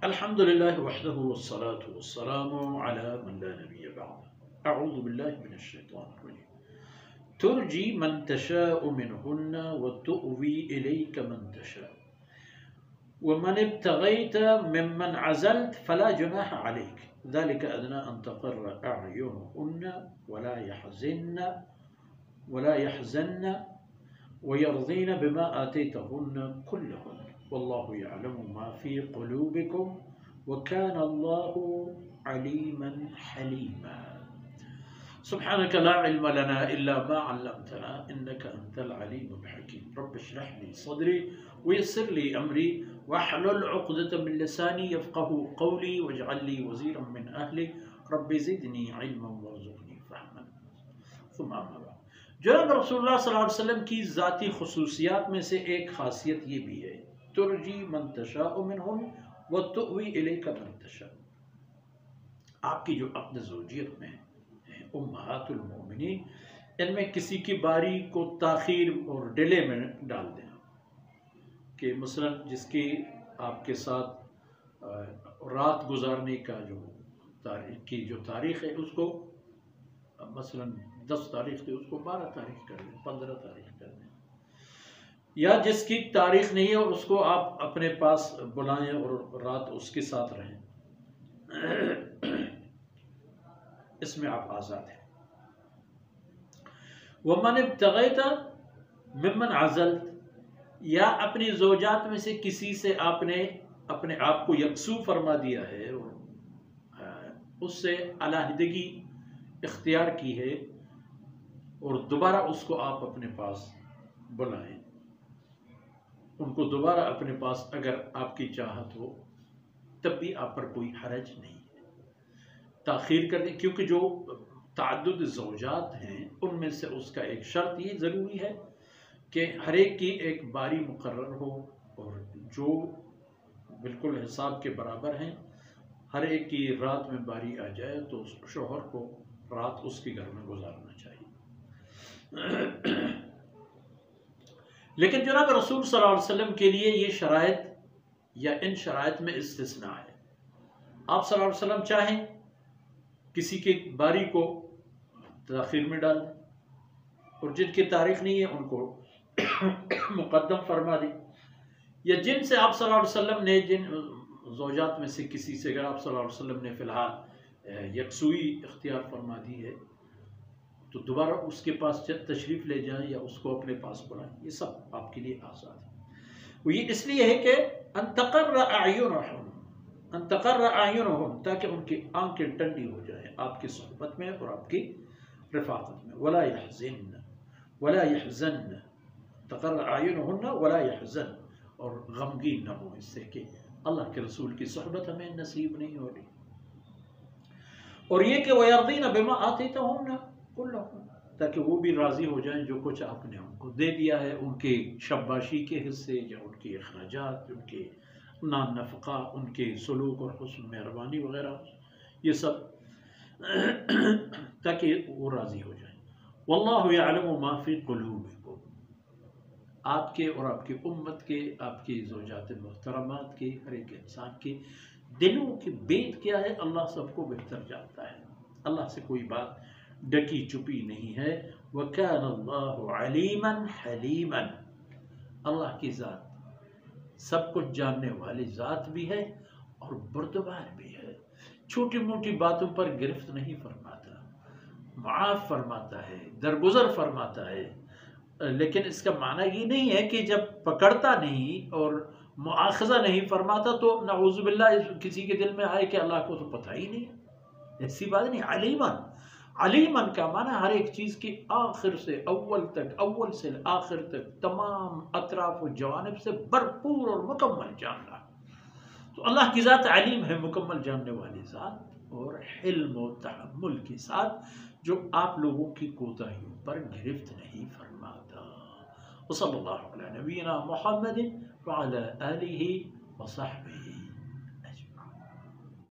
الحمد لله وحده والصلاة والسلام على من لا نبي بعده. أعوذ بالله من الشيطان الرجيم. ترجي من تشاء منهن وتؤوي إليك من تشاء ومن ابتغيت ممن عزلت فلا جناح عليك ذلك أدنى أن تقر أعينهن ولا يحزن ويرضين بما آتيتهن كلهن والله يعلم ما في قلوبكم وكان الله عليما حليما. سبحانك لا علم لنا إلا ما علمتنا إنك أنت العليم الحكيم. رب اشرح لي صدري ويسر لي أمري واحلل عقدة من لساني يفقه قولي واجعل لي وزيرا من أهلي رب زدني علما وارزقني فهما. ثم أما بعد. جناب رسول اللہ صلی اللہ علیہ وسلم کی ذاتی خصوصیات میں سے ایک خاصیت یہ بھی ہے ترجی من تشاء منہن وتؤوی الیک من تشاء. آپ کی جو عقد زوجیت میں امہات المومنین ان میں کسی کی باری کو تاخیر اور ڈیلے میں ڈال دیں کہ مثلا جس کی آپ کے ساتھ رات گزارنے کا جو تاریخ ہے اس کو مثلا 10 تاریخ تھی اس کو 12 تاریخ کر دیں 15 تاریخ کر دیں یا جس کی تاریخ نہیں ہے اس کو آپ اپنے پاس بلائیں اور رات اس کے ساتھ رہیں اس میں آپ آزاد ہیں. وَمَنِ ابْتَغَيْتَ مِمَّنْ عَزَلْتَ یا اپنی زوجات میں سے کسی سے آپ نے اپنے آپ کو یکسو فرما دیا ہے اور اس سے علیحدگی اختیار کی ہے اور دوبارہ اس کو آپ اپنے پاس بلائیں ان کو دوبارہ اپنے پاس اگر آپ کی چاہت ہو تب بھی آپ پر کوئی حرج نہیں ہے. تاخیر کر دیں کیونکہ جو تعدد زوجات ہیں ان میں سے اس کا ایک شرط یہ ضروری ہے کہ ہر ایک کی ایک باری مقرر ہو اور جو بالکل حساب کے برابر ہیں ہر ایک کی رات میں باری آ جائے تو شوہر کو رات اس کے گھر میں گزارنا چاہیے. لیکن جناب رسول صلی اللہ علیہ وسلم کے لیے یہ شرائط یا ان شرائط میں استثناء ہے. آپ صلی اللہ علیہ وسلم چاہیں کسی کی باری کو تاخیر میں ڈال دیں اور جن کی تاریخ نہیں ہے ان کو مقدم فرما دیں یا جن سے آپ صلی اللہ علیہ وسلم نے جن زوجات میں سے کسی سے اگر آپ صلی اللہ علیہ وسلم نے فی الحال یکسوئی اختیار فرما دی ہے تو دوبارہ اس کے پاس تشریف لے جائیں یا اس کو اپنے پاس بلائیں. یہ سب آپ کے لیے آزاد ہے. وہ یہ اس لیے ہے کہ ان تقر اعینہم تاکہ ان کی آنکھیں ٹھنڈی ہو جائیں آپ کی صحبت میں اور آپ کی رفاقت میں. ولا يحزن تقر اعینہن ولا يحزن اور غمگین نہ ہو اس سے کہ اللہ کے رسول کی صحبت ہمیں نصیب نہیں ہو رہی. اور یہ کہ وَيَرْضِينَ بِمَا آتَيْتَهُنَّ كُلَّهُنَّ تاکہ وہ بھی راضی ہو جائیں جو کچھ آپ نے ان کو دے دیا ہے ان کے شباشی کے حصے یا ان کے اخراجات ان کے نان نفقہ ان کے سلوک اور حسن مہربانی وغیرہ یہ سب تاکہ وہ راضی ہو جائیں. واللہ یعلم ما فی قلوبکم آپ کے اور آپ کی امت کے آپ کی زوجات محترمات کے ہر ایک انسان کے دلوں کی بیت کیا ہے اللہ سب کو بہتر جانتا ہے. اللہ سے کوئی بات ڈکی چپی نہیں ہے. وَكَانَ اللَّهُ عَلِيمًا حَلِيمًا اللہ کی ذات سب کچھ جاننے والی ذات بھی ہے اور بردبار بھی ہے. چھوٹی موٹی باتوں پر گرفت نہیں فرماتا معاف فرماتا ہے درگزر فرماتا ہے. لیکن اس کا معنی یہ نہیں ہے کہ جب پکڑتا نہیں اور مؤاخذہ نہیں فرماتا تو نعوذ باللہ کسی کے دل میں آئے کہ اللہ کو تو پتہ ہی نہیں ہے. ایسی بات نہیں. علیمن کا معنی ہر ایک چیز کی آخر سے اول سے آخر تک تمام اطراف و جوانب سے بھرپور اور مکمل جاننا. تو اللہ کی ذات علیم ہے مکمل جاننے والی ذات اور حلم و تحمل کے ساتھ جو آپ لوگوں کی کوتاہیوں پر گرفت نہیں فرماتا. وصلی اللہ علی نبینا محمد وعلی آلہ وصحبہ